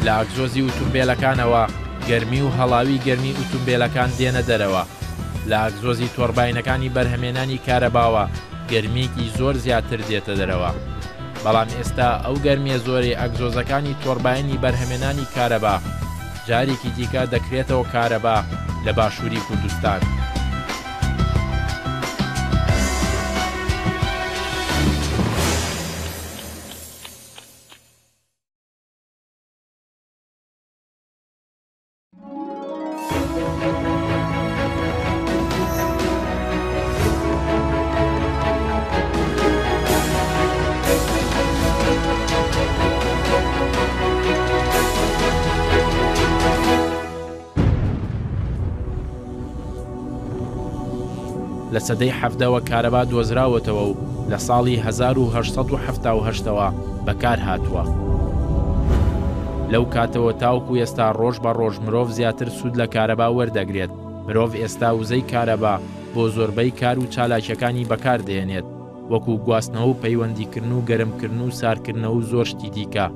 لە ئەگزۆزی ئۆتۆمبیلەکانەوە گەرمی و هەڵاوی گەرمی ئۆتۆمبیلەکان دێنە دەرەوە. لە ئەگزۆزی تۆڕباینەکانی بەرهەمێنانی کارەباوە گەرمیێکی زۆر زیاتر دێتە دەرەوە. بەڵام ئێستا ئەو گەرمیە زۆری ئەگزۆزەکانی تۆڕباینی بەرهەمێنانی کارەبا جارێکی دیکە دەکرێتەوە کارەبا لە باشووری کوردستان. لە سەدەی حەڤدەوە کارەبا دۆزراوەتەوە و لە ساڵی 1878ەوە بەکار هاتووە. لەو کاتەوە تاوکو ئێستا ڕۆژ بە ڕۆژ مرۆڤ زیاتر سوود لە کارەبا وەردەگرێت. مرۆڤ ئێستا وزەی کارەبا بۆ زۆربەی کار و چالاکیەکانی بەکاردێنێت، وەکو گواستنەوە و پەیوەندیکردن و گەرمکردن و سارکردنەوە و زۆر شتی دیکە.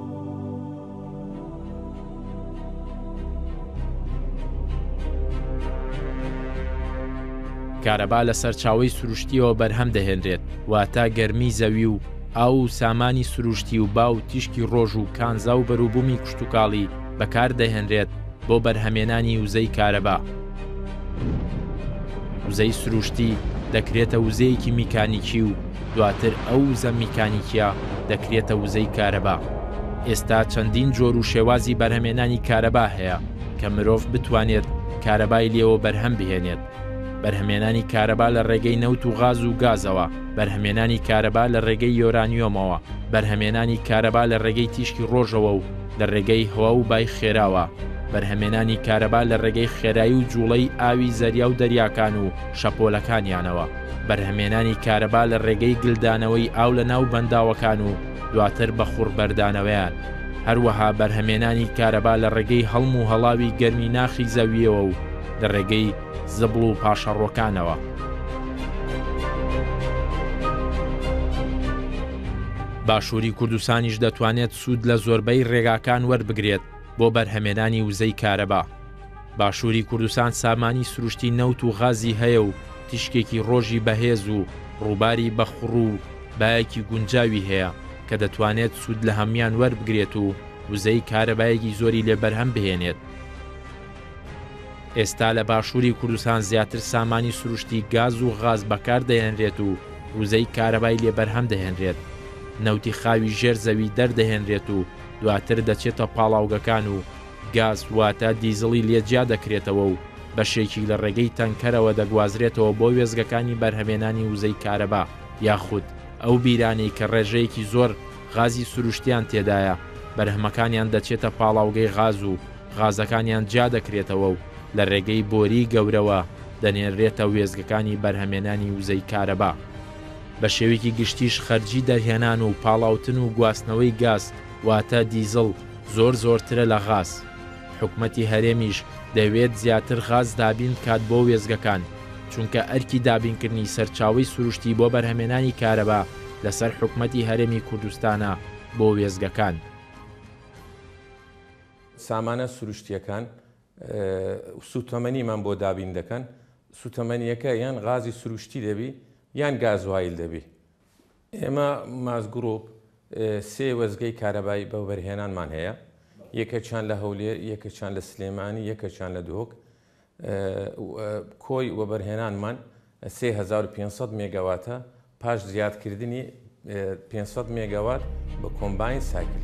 کارەبا لە سەرچاوەی سروشتیەوە بەرهەم دەهێنرێت، واتە گەرمی زەوی و ئاو و سامانی سروشتی و با و تیشکی ڕۆژ و کانزا و بەرووبوومی کشتتوکاڵی بەکار دەهێنرێت بۆ بەرهەمێنانی وزەی کارەبا. وزەی سروشتی دەکرێتە وزەیەکی میکانیکی و دواتر ئەو وزە میکانیکیە دەکرێتە وزەی کارەبا. ئێستا چەندین جۆر و شێوازی بەرهەمێنانی کارەبا هەیە کە مرۆڤ بتوانێت کارەبای لێەوە بەرهەم بهێنێت. بەرهەمێنانی کارەبا لە ڕێگەی نەوت و غاز و گازەوە، بەرهەمێنانی کارەبا لە ڕێگەی یۆرانیۆمەوە، بەرهەمێنانی کارەبا لە ڕێگەی تیشکی ڕۆژەوە و لە ڕێگەی هەوا و بای خێراوە، بەرهەمێنانی کارەبا لە ڕێگەی خێرایی و جوڵەی ئاوی زەریا و دەریاکان و شەپۆلەکانیانەوە، بەرهەمێنانی کارەبا لە ڕێگەی گلدانەوەی ئاو لە ناو بەنداوەکان و دواتر بە خوڕبەردانەوەیان، هەروەها بەرهەمێنانی کارەبا لە ڕێگەی هەڵم و هەڵاوی گەرمی ناخی زەویەوە و لە ڕێگەی زەبڵ و پاشەڕۆکانەوە. باشووری کوردستانیش دەتوانێت سوود لە زۆربەی ڕێگاکان وەربگرێت بۆ بەرهەمێنانی وزەی کارەبا. باشووری کوردستان سامانی سروشتی نەوت و غازی هەیە و تیشکێکی ڕۆژی بەهێز و ڕووباری بەخڕ و بایەکی گونجاوی هەیە کە دەتوانێت سوود لە هەمویان وەربگرێت و وزەی کارەبایەکی زۆری لێ بەرهەم بهێنێت. ئێستا لە باشووری کوردستان زیاتر سامانی سروشتی گاز و غاز بەکار دەهێنرێت و وزەی کارەبای لێ بەرهەم دەهێنرێت. نەوتی خاوی ژێر زەوی دەردەهێنرێت و دواتر دەچێتە پاڵاوگەکان و گاز واتە دیزڵی لێجیا دەکرێتەوە و بەشێکی لە ڕێگەی تەنکەرەوە دەگوازرێتەوە بۆ وێزگەکانی بەرهەمێنانی وزەی کارەبا، یاخود ئەو بیرانەی کە ڕێژەیەکی زۆر غازی سروشتیان تێدایە بەرهەمەکانیان دەچێتە پاڵاوگەی غاز و غازەکانیان جیا دەکرێتەوە و لە ڕێگەی بۆری گەورەوە دەنێرێتە وێزگەکانی بەرهەمێنانی وزەی کارەبا. بە شێوەیەکی گشتیش خەرجی دەرهێنان و پاڵاوتن و گواستنەوەی گاز واتە دیزڵ زۆر زۆرترە لە غاز. حکومەتی هەرێمیش دەوێت زیاتر غاز دابین کات بۆ وێزگەکان، چونکە ئەرکی دابینکردنی سەرچاوەی سروشتی بۆ بەرهەمێنانی کارەبا لەسەر حکومەتی هەرێمی کوردستانە بۆ وێزگەکان. سامانە سروشتیەکان سوتەمەنیمان بۆ دابین دەکەن. سوتەمەنیەکە یان غازی سروشتی دەبی یان گازوایل دەبی. ئێمە مازگروپ سێ وەزگەی کارەبایی بە بەرهێنانمان هەیە، یەکەچیان لە هەولێر، یەکەچیان لە سلێمانی، یەکەچیان لە دۆک. کۆی وەبەرهێنانمان 3500 مێگاواتە پاش زیادکردنی 500 مێگاوات بە کۆمباین سایکل.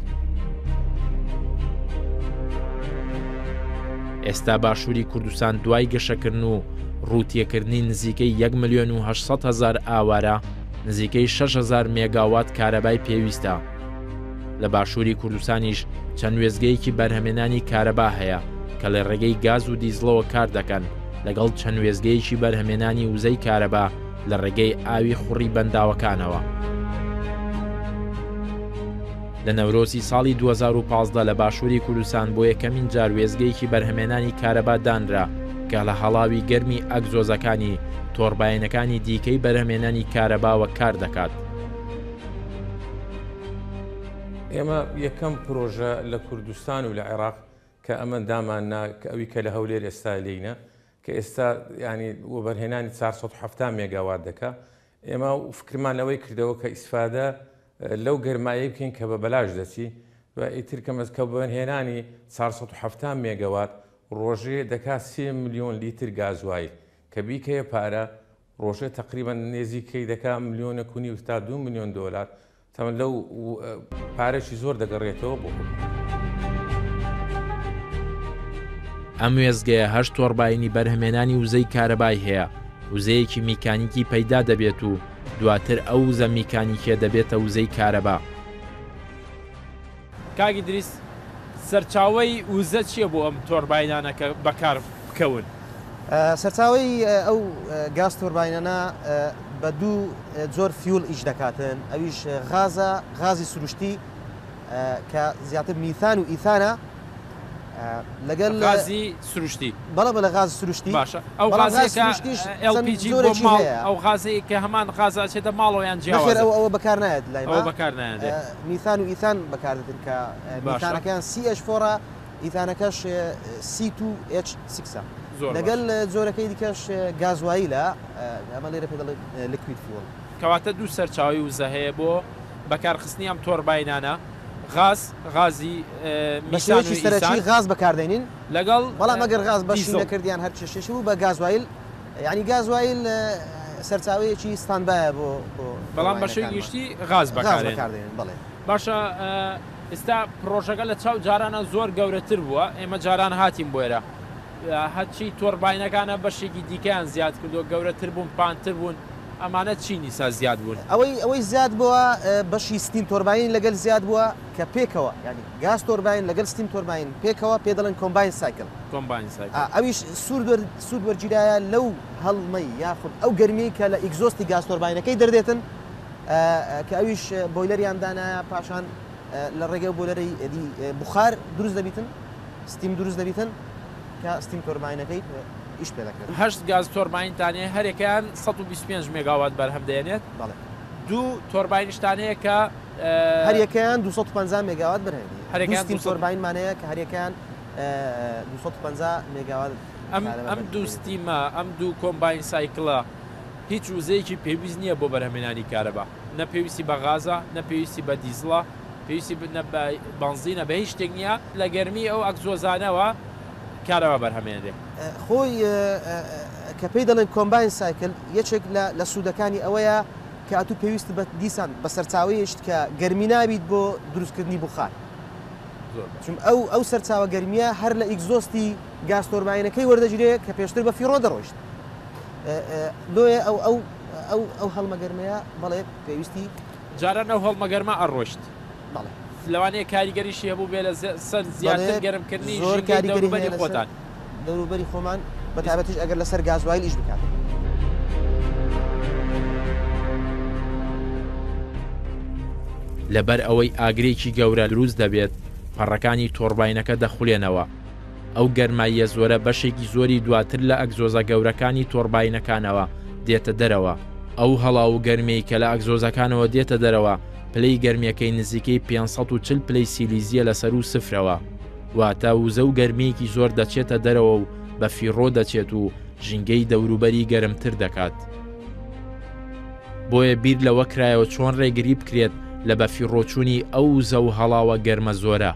ئێستا باشووری کوردستان دوای گەشەکردن و ڕووتیەکردنی نزیکەی 1,800,000 ئاوارە نزیکەی 6,000 مێگاوات کارەبای پێویستە. لە باشووری کوردستانیش چەند وێزگەیەکی بەرهەمێنانی کارەبا هەیە کە لە ڕێگەی گاز و دیزڵەوە کار دەکەن، لەگەڵ چەند وێزگەیەکی بەرهەمێنانی وزەی کارەبا لە ڕێگەی ئاوی خوڕی بەنداوەکانەوە. لە نەورۆزی ساڵی 2015 لە باشووری کوردستان بۆ یەکەمین جار وێزگەیەکی بەرهەمێنانی کارەبا دانرا کە لە هەڵاوی گەرمی ئەگزۆزەکانی تۆڕباینەکانی دیکەی بەرهەمێنانی کارەباوە کار دەکات. ئێمە یەکەم پرۆژە لە کوردستان و لە عێراق کە ئەمە داماننا کە ئەوی کە لە هەولێر ئێستا لینە کە ئێستا ینی وەبەرهێنانی 470 مێگاوات دەکا ئێمە فکرمان لەوەی کردەوە کە ئیسفادە لەو گەرمایی بکەین کە بە بەلاش دەچی و ئیتر کە بەرهێنانی 470 مێگاوات ڕۆژێ دەکا 3 ملیۆن لیتر گازوایل کە بیکەیە پارە ڕۆژێ تقریبا نێزیکەی دەکا ملیۆنە کونی وستا 2 ملیۆن دۆلار تەمە لەو پارێکی زۆر دەگەڕێتەوە بۆ ئەم وێزگەیە هەشت تۆڕباینی بەرهەمێنانی وزەی کارەبای هەیە وزەیەکی میکانیکی پەیدا دەبێت و دواتر ئەو وزە میکانیکێ دەبێتە وزەی کارەبا. کاگی دریس سەرچاوەی وزە چییە بۆ ئەم تۆڕباینانەکە بەکار بکەون؟ سەرچاوی ئەو گاز تۆڕباینانە بە دوو جۆر فیول ئیش دەکاتن ئەویش غازی سروشتی کە زیاتر میثان و ئیثانە لەگەڵ غازی سروشتی بەڵە بە لە غاز سروشتی باشە ئەو غازیش LPG بۆ ماڵ ئەو غازەیە کە هەمان غازە چێتە ماڵەوەیان جیاوازە ئەوە بەکار نایێت لای ئەوە بەکار نایێت میثان و ئیثان بەکاردێتن کە میثانەکەیان CH4 ئیثانەکەش C2H6 لەگەڵ جۆرەکەی دیکەش گازواییلە ئەمە لێرە پێ دەڵێت لیکوید فیول کەواتە دوو سەرچاوی وزە هەیە بۆ بەکارخستنی ئەم تۆڕباینانە غازی بەشێکی سەرەکی غاز بەکاردێنین لەگەڵ بەڵام ئەگەر غاز بەشی نەکردیان هەر چێشێش بوو بە گازوایل ینی گازوایل سەرچاوەیەکی ستاندبایە بۆ بەڵام بەشەی گشتی غاز بەکاردێنین بڵێ باشە ئێستا پرۆژەکە لە چاو جارانە زۆر گەورەتر بووە ئێمە جاران هاتیم بۆێرە هەچی تۆڕباینەکانە بەشێکی دیکەیان زیاد کردو گەورەتر بوون پانتر بوون ئەمانە چی نیسا زیاد بوون ئەوەی زیاد بووە بەشی ستیم تۆرباین لەگەل زیاد بووە کە پێکەوە ینی گاز تۆرباین لەگەل ستیم تۆرباین پێکەوە پێ دەڵێن کۆمباین سایکل ئەویش سوود وەرگیرایە لەو هەڵمەی یاخود ئەو گەرمی کە لە ئیگزۆستی گاز تۆرباینەکەی دەردێتن کە ئەویش بۆیلەریان دانایە پاشان لە ڕێگەی بۆلەرەی بخار دروست دەبیتن ستیم دروست دەبیتن کە ستیم تۆرباینەکەی ئیش پێ دەکرێت هەشت گاز تۆرباینتانەیە هەرێکیان 125 مێگاوات بەرهەم دێنێت دوو تۆرباینشتانەیە کە هەریەکەیان 250 مێگاوات بەرهێنێت ستیم تۆرباینمانەیە کە هەریەکەیان 250 مێگاوات ئەم دوو ستیمە ئەم دوو کۆمباین سایکڵە هیچ وزەیەکی پێویست نییە بۆ بەرهەمێنانی کارەبا نە پێویستی بە غازە نە پێویستی بە دیزڵە پێویستی بنزینە بە هیچ شتێک نییە لە گەرمی ئەو ئەگزۆزانەوە کارەوە بەرهەمێنێ خۆی کە پێی دەڵێن کۆمباین سایکل یەکێک لە سوودەکانی ئەوەیە کە ئەتوو پێویست بە دیسان بە سەرچاوەیەشت کە گەرمی نابیت بۆ دروستکردنی بخار چون ئەو سەرچاوە گەرمیە هەر لە ئیگزۆستی گاز تۆرباینەکەی وەردەگیرێت کە پێشتر بە فیڕۆ دەڕۆیشت لۆیە ئەو هەڵمەگەرمەیە بەڵێ پێویستی جاران ئەو هەڵمەگەرمە ئەڕۆشت بەڵێ لەوانەیە کاریگەریشی هەبوو بێ لە سەر زیاتر گەرمکردنی زۆر کاریگەری خۆتان دەوروبەری خۆمان بەتابەتیش ئەگەر لەسەر گازوایل ئیش بکات لەبەر ئەوەی ئاگرێکی گەورە دروست دەبێت پەڕەکانی تۆڕباینەکە دەخولێنەوە ئەو گەرماییە زۆرە بەشێکی زۆری دواتر لە ئەگزۆزە گەورەکانی تۆڕباینەکانەوە دێتە دەرەوە ئەو هەڵاو و گەرمەی کە لە ئەگزۆزەکانەوە دێتە دەرەوە پلەی گەرمیەکەی نزیکەی 540 پلەی سیلیزیە لەسەر و سفرەوە واتە وزە و گەرمەیەکی زۆر دەچێتە دەرەوە و بە فیڕۆ دەچێت و ژینگەی دەوروبەری گەرمتر دەکات بۆیە بیر لەوە کرایەوە چۆن ڕێگری بکرێت لە بە فیڕۆچوونی ئەو وزە و هەڵاوە گەرمە زۆرە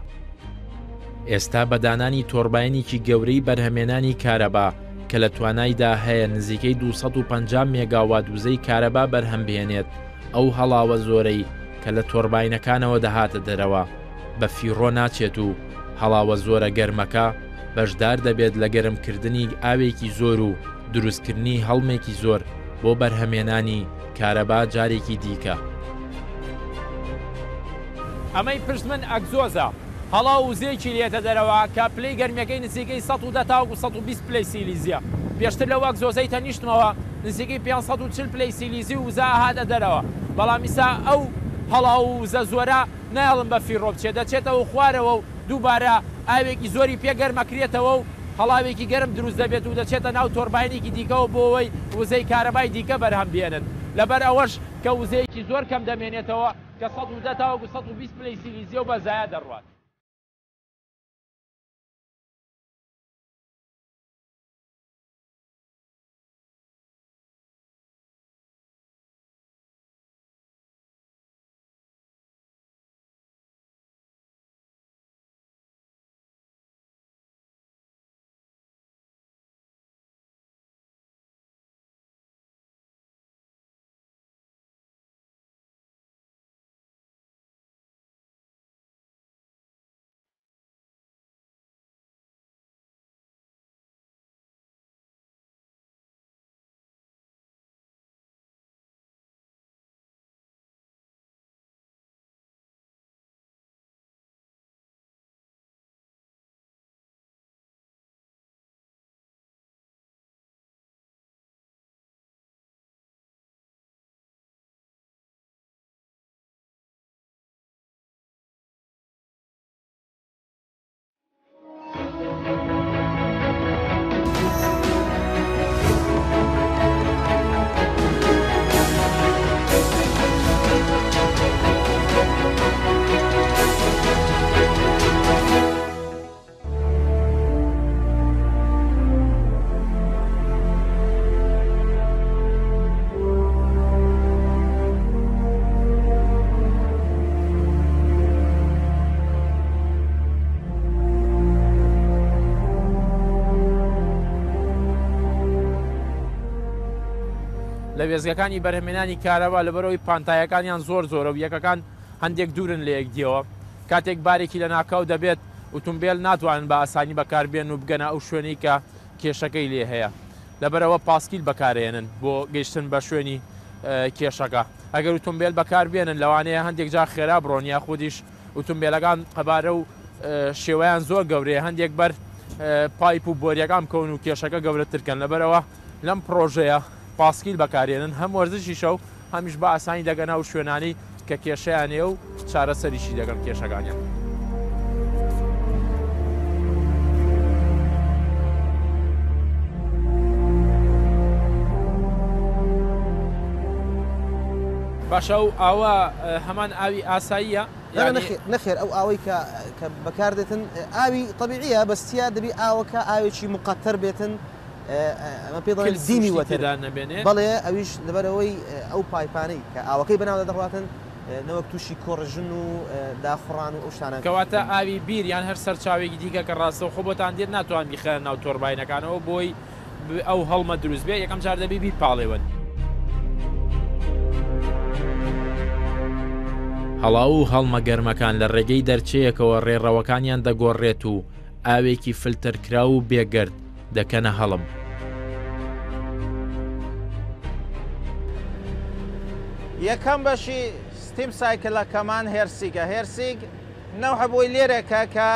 ئێستا بەدانانی تۆڕباینێکی گەورەی بەرهەمێنانی کارەبا کە لە توانایدا هەیە نزیکەی 250 مێگاوات وزەی کارەبا بەرهەمبێنێت ئەو هەڵاوە زۆرەی کە لە تۆڕباینەکانەوە دەهاتە دەرەوە بە فیڕۆ ناچێت و هەڵاوە زۆرە گەرمەکە بەشدار دەبێت لە گەرمکردنی ئاوێکی زۆر و دروستکردنی هەڵمێکی زۆر بۆ بەرهەمێنانی کارەبا جارێکی دیکە ئەمەی پشت من ئەگزۆزە هەڵا وزەیەکی لێتە دەرەوە کە پلەی گەرمیەکەی نزیکەی 110 تا 120 پلەی سیلیزیە پێشتر لەوە ئەگزۆزەی تەنیشتمەوە نزیکەی 540 پلەی سیلیزی و وزە هاتە دەرەوە بەڵام ئیسا ئەو هەڵا وزە زۆرە ناڵم بە فیڕۆ بچێت دەچێتەوە خوارەوە و دووبارە ئاوێکی زۆری پێگەرمەکرێتەوە و هەڵاوێکی گەرم دروست دەبێت و دەچێتە ناو تۆڕباینێکی دیکەەوە بۆەوەی وزەی کارەبای دیکە بەرهەم بێنن لەبەر ئەوەش کە وزەیەکی زۆر کەم دەمێنێتەوە کە 110 تاوەکو 120 پلەی سیلیزیە و بەزایە دەڕوات. لە وێزگەکانی بەرهەمێنانی کارەبا لەبەرەوەی پانتایەکانیان زۆر زۆرە و یەکەکان هەندێک دوورن لە یەکدیەوە کاتێک بارێکی لە ناکاو دەبێت ئۆتۆمبیل ناتوانن بە ئاسانی بەکاربێن و بگەنە ئەو شوێنەی کە کێشەکەی لێ هەیە لەبەرەوە پاسکیل بەکارێنن بۆ گەیشتن بە شوێنی کێشەکە ئەگەر ئۆتۆمبیل بەکاربێنن لەوانەیە هەندێک جا خێرا بڕۆن یا خودیش ئۆتۆمبیلەکان قەبارە و شێوەیان زۆر گەورەیە هەندێک بەر پایپ و بۆریەکان بکەون و کێشەکە گەورەترکەن لەبەرەوە لەم پرۆژەیە پاسکیل بەکارێنن هەم وەرزشی شەو هەمیش بە ئاسانی دەگەنە و شوێنانی کە کێشەیانێ و چارەسەریشی دەگەن کێشەکانیان. باشە و ئاوە هەمان ئاوی ئاساییە نەخێر ئەو ئاوەی کە بەکاردێتن ئاوی طبیعیە بەستیا دەبی ئاوەکە ئاوێکی مقەتەر بێتن ئەمە پێ دینی وەتەدان نەبێنێت بەڵێ ئەویش لەبەرەوەی ئەو پایپانەی کە ئاوەکەی بەناو دەڕاتن نەوەک تووشی کۆڕژن و داخڕان و ئەو شتانە کەواتە ئاوی بیر یان هەر سەرچاوێکی دیکە کە ڕاستە خۆ بۆتان دێت ناتوان بیخێن ناو تۆرباینەکانەوە بۆی ئەو هەڵمە دروست بێ یەکەم جار دەبی بیر پاڵێون. هەڵاو و هەڵمە گەرمەکان لە ڕێگەی دەرچەیەکەوە ڕێڕەوەکانیان دەگۆڕێت و ئاوێکی فلترکرا و بێگرد دەکەنە هەڵم. یەکەم بەشی ستیم سایکلەکەمان هێرسیگە هێرسیگ نەوحە بۆی لێرەکە کە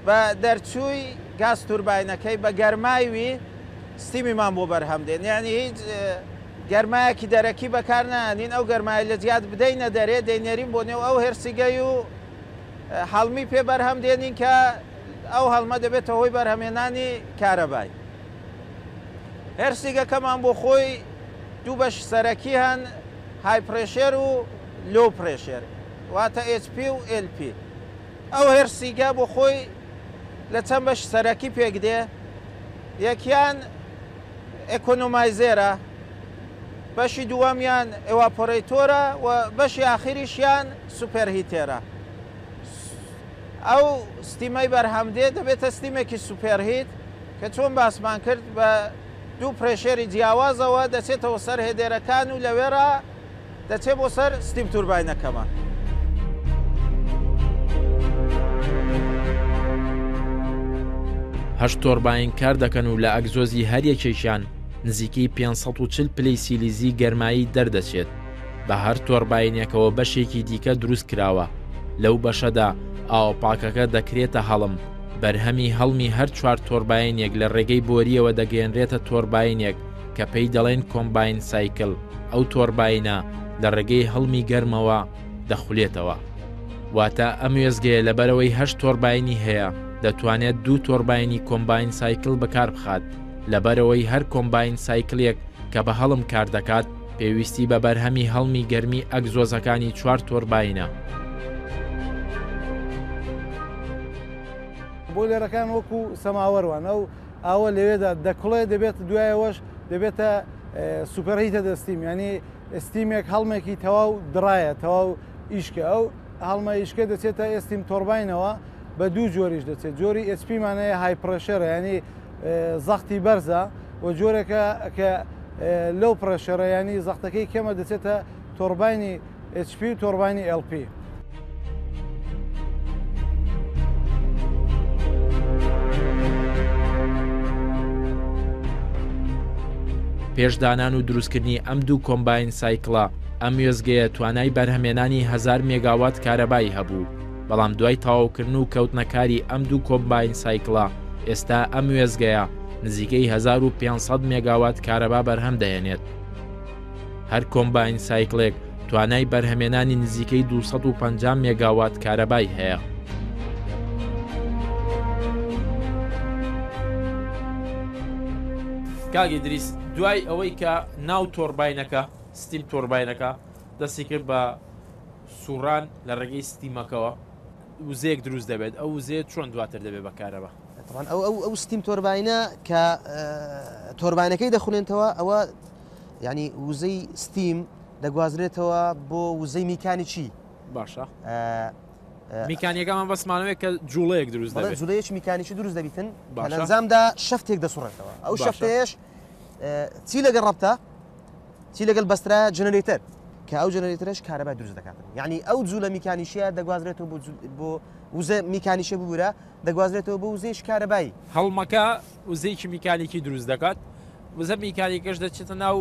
بە دەرچووی گاز تورباینەکەی بە گەرماوی ستیمیمان بۆ بەرهەمدێن یعنی هیچ گەرمایەکی دەرەکی بەکار نانین ئەو گەرمای لە زیاد بدەینە دەرێ دەینێرین بۆ نێو ئەو هێرسیگەی و هەڵمی پێ بەرهەمدێنین کە ئەو هەڵمە دەبێتە هۆی بەرهەمێنانی کارەبای. هێرسیگەکەمان بۆ خۆی دوو بەش سەرەکی هەن های پرێشێر و لۆ پرێشێر واتە HP و LP. ئەو هێرسیگە بۆ خۆی لە چەند بەش سەرەکی پێکدێ یەکیان ئێکۆنۆمایزێرە بەشی دووەمیان ئێواپۆرەیتۆرە و بەشی ئاخریشیان سوپەرهیتێرە. ئەو ستیمەی بەرهەمدێ دەبێتە ستیمێکی سوپەرهیت کە چۆن باسمان کرد بە دوو پرێشێری جیاوازەوە دەچێتەوە سەر هێدێرەکان و لەوێرە دەچێت بۆ سەر ستیم تورباینەکەمان. هەشت تۆرباین کار دەکەن و لە ئەگزۆزی هەریەکێکیان نزیکەی 540 پلەی سیلیزی گەرمایی دەردەچێت بە هەر تۆرباینێکەوە بەشێکی دیکە دروست کراوە لەو بەشەدا ئاوپاکەکە دەکرێتە هەڵم بەرهەمی هەڵمی هەر چوار تۆرباینێک لە ڕێگەی بۆریەوە دەگەێنرێتە تۆرباینێک کە پێی دەڵێن کۆمباین سایکل ئەو تۆرباینە لە ڕێگەی هەڵمی گەرمەوە دەخولێتەوە واتە ئەم وێزگەیە لەبەرەوەی هەشت تۆرباینی هەیە دەتوانێت دوو تۆرباینی کۆمباین سایکل بەکار بخات لەبەرەوەی هەر کۆمباین سایکلێک کە بە هەڵم کار دەکات پێویستی بە بەرهەمی هەڵمی گەرمی ئەگزۆزەکانی 4 تۆرباینە. بۆ لێرەکان وەکو سەماوەڕوان ئەو ئاوە لەوێدا دەکڵێ دەبێت دوایەوەش دەبێتە سوپەرهیتە دەستیم، ینی ئستیمێک هەڵمێکی تەواو درایە تەواو ئیشکە ئەو هەڵمە ئیشکە دەچێتە ئێستیم تۆرباینەوە بە دوو جۆریش دەچێت. جۆری ئسپیمانەیە هایپڕەشەرە، ینی زەختی بەرزە و جۆرێکە کە لەو پڕەشەرە ینی زەختەکەی کەمە دەچێتە تۆرباینی HP و تۆرباینی LP. پێشدانان و دروستکردنی ئەم دوو کۆمباین سایکڵە ئەم وێزگەیە توانای بەرهەمێنانی 1000 مێگاوات کارەبایی هەبوو، بەڵام دوای تەواوکردن و کەوتنەکاری ئەم دوو کۆمباین سایکڵە ئێستا ئەم وێزگەیە نزیکەی 1500 مێگاوات کارەبا بەرهەم دەهێنێت. هەر کۆمباین سایکلێک توانای بەرهەمێنانی نزیکەی 250 مێگاوات کارەبای هەیە. کاگی دریس دوای ئەوەی کە ناو تۆرباینەکە ستیم تۆرباینەکە دەستی کرد بە سوڕان لە ڕێگەی ستیمەکەەوە وزەیەک دروست دەبێت، ئەو وزەیە چۆن دواتر دەبێت بەکارەوە؟ ئەو ستیم تۆرباینە کە تۆرباینەکەی دەخونێنتەوە ئەوە ینی وزەی ستیم دەگوازرێتەوە بۆ وزەی میکانیکی. باشە میکانیەکەمان بەسمانەوەی کە جوڵەیەک دروست دەبێت، جوڵەیەکی میکانیکی دروست دەبیتن لەنجامدا شەفتێک دەسوڕێتەوە. ئەو شەفتەیەش چی لەگەڵ ڕەبتە چی لەگەڵ بەسترایە جنەرێتەر کە ئەو جنەرێتەرش کارەبای دروست دەکاتن. یعنی ئەو جوولە میکانیشیە دەگوازرێتەوە بۆ وزە میکانیشە ببوورە دەگوازرێتەوە بۆ وزەیەش کارەبایی. هەڵمەکە وزەیەکی میکانیکی دروست دەکات، وزە میکانیکەش دەچێتە ناو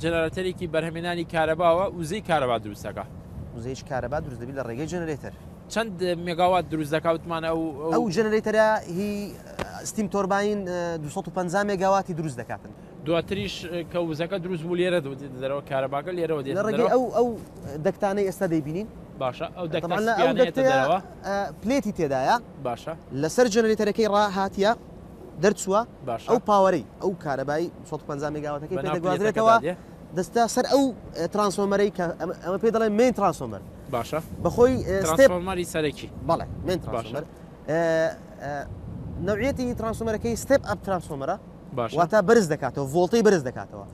جنەراتەرێکی بەرهەمێنانی کارەباوە وزەی کارەبا دروست دەکات. وزەیەش کارەبا دروست دەبێت لە ڕێگەی جنەرێتەر. چەند مێگاوات دروست دەکاتمان ئەو جنەرێتەرە هی ستیم تۆرباین 250 مێگاواتی دروست دەکاتن. دواتریش کە وزەکە دروست بوو لێرە دەرەوە کارەباکە لێرەوە دێت لە ڕێگەی ئەو دەکتانەی ئێستا دەیبینین. باشە ئەو دەکتەوە پلێتی تێدایە. باشە لەسەر جنەرێتەرەکەی ڕاهاتیە دەرچووە ئەو پاوەرەی ئەو کارەبایی 150 مێگاواتەکەی پێ دەگوازرێتەوە دەستا سەر ئەو ترانسفۆرمەرەی کە ئەمە پێ دەڵێن مین ترانسفۆرمەر. باشە بەخۆی ترانسفۆرمەری سەرەکی. بەڵێ مین ترانسفۆرمەر. نوعیەتی ترانسفۆرمەرەکەی ستێپ ئەپ ترانسفۆرمەرە واتە بەرز دەکاتەوە ڤۆڵتەی بەرز دەکاتەوە.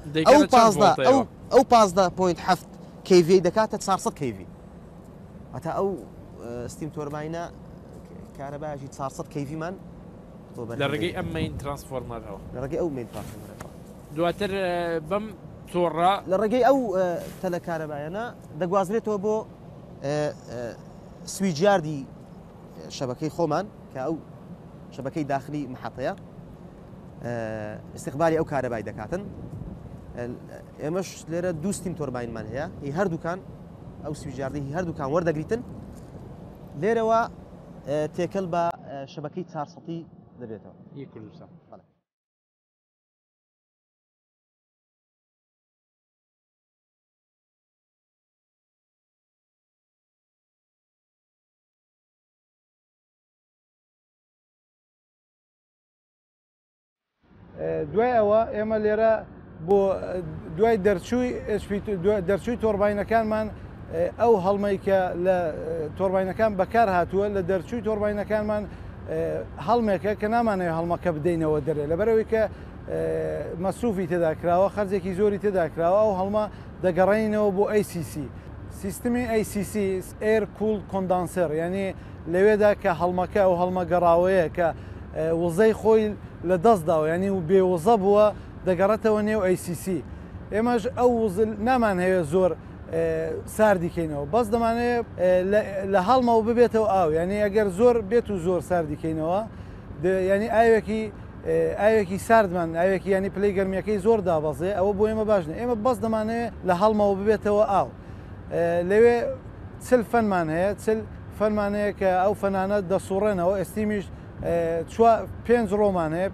ئەو 15.7 KV دەکاتە 400 KV. واتە ئەو ستیم تۆرباینە کارەبایەکی 400 KV مان لە ڕێگەی ئەم مین ترانسفۆرمەرەوە لە ڕێگەی ئەو مین ترانسفۆرمەرەوە. دواتر بەم تۆڕە لە ڕێگەی ئەو تەلە کارەبایانە دەگوازرێتەوە بۆ سویجیاردی شەبەکەی خۆمان کە ئەو شەبەکەی داخلی محەتەیە استقبالی ئەو کارەبای دەکاتن. ئێمەش لێرە دوو ستیم تۆرباینمان هەیە هی هەردووکان ئەو سویجاردی هەردووکان وەردەگریتن لێرەوە تێکەل بە شەبەکەی 400 دەبێتەوە. کوردستان. دوای ئەوە ئێمە لێرە بۆ دوای دەرچووی تۆرباینەکانمان ئەو هەڵمەی کە لە تۆرباینەکان بەکار هاتووە لە دەرچووی تۆرباینەکانمان هەڵمێکە کە نامانەوێت هەڵمەکە بدەینەوە دەرێ لەبەرەوەی کە مەسروفی تێدا کراوە خەرجێکی زۆری تێدا کراوە ئەو هەڵمە دەگەڕێنەوە بۆ ACC. سیستمی ACC ئێر کوڵ کۆندانسەر، یعنی لەوێدا کە هەڵمەکە ئەو هەڵمە گەڕاوەیە کە وزەی خۆی لە دەستداوە ینی و بێوەزە بووە دەگەڕێتەوە نێو ACC. ئێمەش ئەو نامان هەیە زۆر ساردیکەینەوە بەس دەمانەیە لە هەڵمەوە ببێتەوە ئاو، ینی ئەگەر زۆر بێت و زۆر ساردیکەینەوە ینی ئاوێکی ساردمان ئاوێکی ینی پلەی گەرمیەکەی زۆر دابەزێ ئەوە بۆ ئێمە باش ئێمە بەس دەمانەیە لە هەڵمەوە ببێتەوە ئاو. لەوێ چل فەنمان هەیە چل فەنمانەیە کە ئەو فەنانە دەسوڕێنەوە ئێستیمیش 5 ڕۆمان هەیە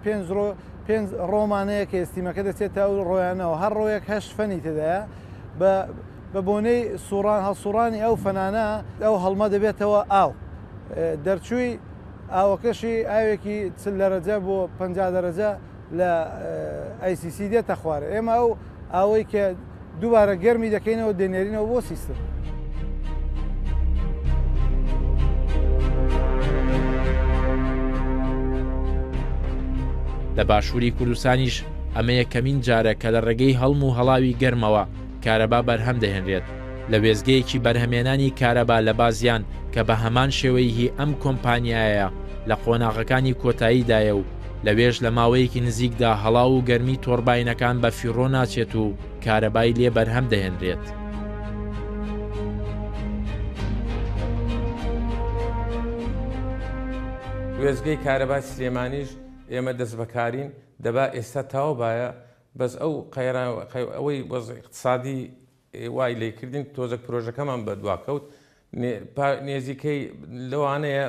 5 ڕۆمانەیە کە ئێستیمەکە دەچێتە ئەو ڕۆیانەوە هەر ڕۆیەک 8 فەنی تێدایە بە بۆنەی هەڵسوڕانی ئەو فەنانە ئەو هەڵمە دەبێتەوە ئاو. دەرچووی ئاوەکەشی ئاوێکی چل دەرەجە بۆ 50 دەرەجە لە ACC دێتە خوارە. ئێمە ئەو ئاوەی کە دووبارە گەرمی دەکەینەوە دێنێرینەوە بۆ سیستم. لە باشووری کوردستانیش ئەمە یەکەمین جارە کە لە ڕێگەی هەڵم و هەڵاوی گەرمەوە کارەبا بەرهەم دەهێنرێت لە وێزگەیەکی بەرهەمێنانی کارەبا لە بازیان کە بە هەمان شێوەی هی ئەم کۆمپانیایە لە قۆناغەکانی کۆتاییدایە و لەوێژ لە ماوەیەکی نزیکدا هەڵاو و گەرمی تۆڕباینەکان بە فیڕۆ ناچێت و کارەبای لێ بەرهەم دەهێنرێت. وێزگەی کارەبای سلێمانیش ئێمە دەست بەکارین دەبا ئێستا تاوە باە بەس ئەو ئەوەی وەز اقتصادی وای لێکردین تۆزە پرۆژەکەمان بە دواکەوت نێزیکەی لەوانەیە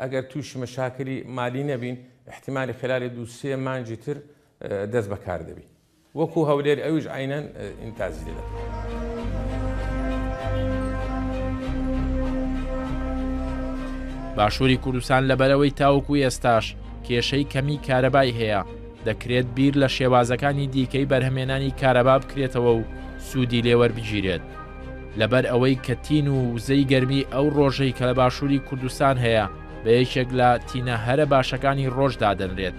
ئەگەر تووشی مەشاکری مالی نەبین احتیمالی خلالی دووسێ مانجی تر دەست بەکار دەبی وەکو هەولێر ئەویش عینەن ئینتازی دەدە. باشووری کوردستان لەبەرەوەی تاوەکو ئێستاش کێشەی کەمی کارەبای هەیە دەکرێت بیر لە شێوازەکانی دیکەی بەرهەمێنانی کارەبا بکرێتەوە و سوودی لێوەربگیرێت لەبەر ئەوەی کە تین و وزەی گەرمی ئەو ڕۆژەی کە لە باشووری کوردستان هەیە بە یەکێک لە تینە هەرە باشەکانی ڕۆژدا دەنرێت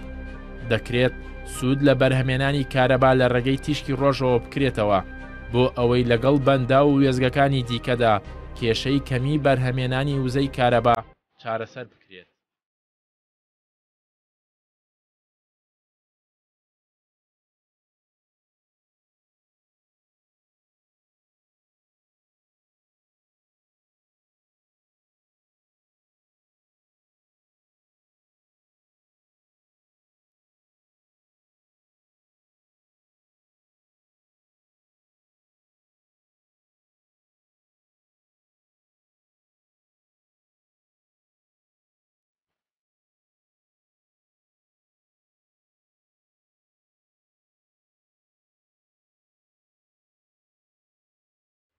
دەکرێت سوود لە بەرهەمێنانی کارەبا لە ڕێگەی تیشکی ڕۆژەوە بکرێتەوە بۆ ئەوەی لەگەڵ بەندا و وێزگەکانی دیکەدا کێشەی کەمی بەرهەمێنانی وزەی کارەبا چارەسەر بکرێت.